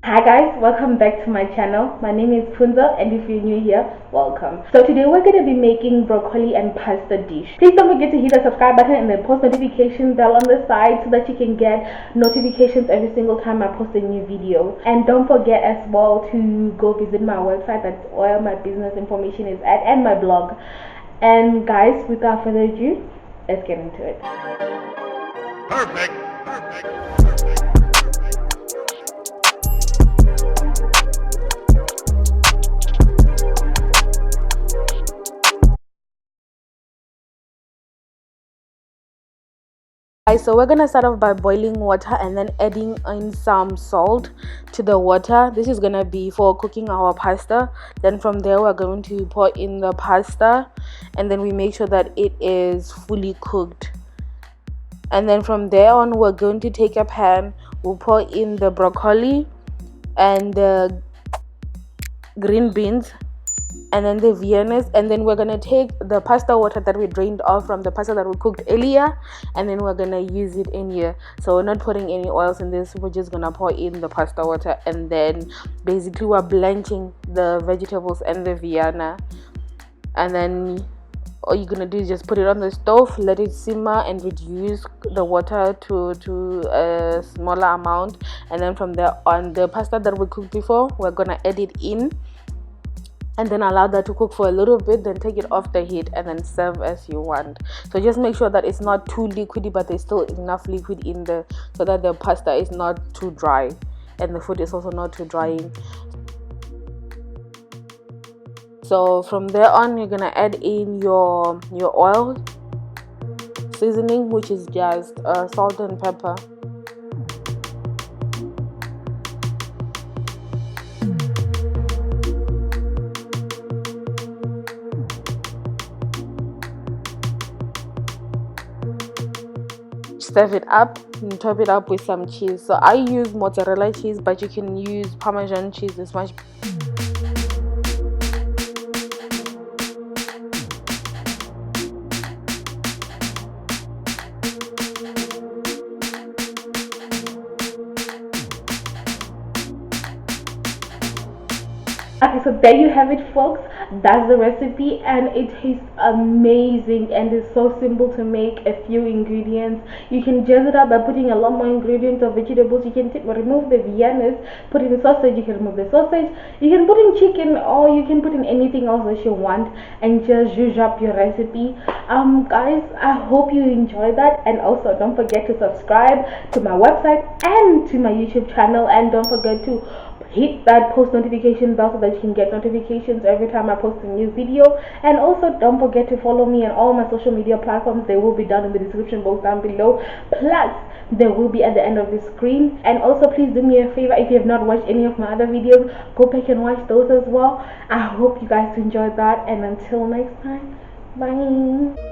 Hi guys, welcome back to my channel. My name is Punza, and if you're new here, welcome. So today we're going to be making broccoli and pasta dish. Please don't forget to hit the subscribe button and the post notification bell on the side so that you can get notifications every single time I post a new video. And don't forget as well to go visit my website. That's where my business information is at, and my blog. And guys, without further ado, let's get into it. Perfect. So we're gonna start off by boiling water and then adding in some salt to the water. This is gonna be for cooking our pasta. Then from there we're going to pour in the pasta, and then we make sure that it is fully cooked. And then from there on, we're going to take a pan, we'll pour in the broccoli and the green beans and then the viennas, and then we're gonna take the pasta water that we drained off from the pasta that we cooked earlier, and then we're gonna use it in here. So we're not putting any oils in this, we're just gonna pour in the pasta water, and then basically we're blanching the vegetables and the vienna. And then all you're gonna do is just put it on the stove, let it simmer and reduce the water to a smaller amount. And then from there on, the pasta that we cooked before, we're gonna add it in and then allow that to cook for a little bit, then take it off the heat and then serve as you want. So just make sure that it's not too liquidy, but there's still enough liquid in there so that the pasta is not too dry and the food is also not too drying. So from there on, you're gonna add in your oil seasoning, which is just salt and pepper. Serve it up and top it up with some cheese. So I use mozzarella cheese, but you can use Parmesan cheese. It's much. Okay, so there you have it, folks. That's the recipe, and it tastes amazing and it's so simple to make. A few ingredients, you can jazz it up by putting a lot more ingredients of vegetables. You can remove the viennas, put in sausage, you can remove the sausage, you can put in chicken, or you can put in anything else that you want, and just zhuzh up your recipe. Guys, I hope you enjoy that, and also don't forget to subscribe to my website and to my YouTube channel, and don't forget to hit that post notification bell so that you can get notifications every time I post a new video. And also don't forget to follow me on all my social media platforms. They will be down in the description box down below, plus they will be at the end of the screen. And also please do me a favor, if you have not watched any of my other videos, go back and watch those as well. I hope you guys enjoyed that, and until next time, bye.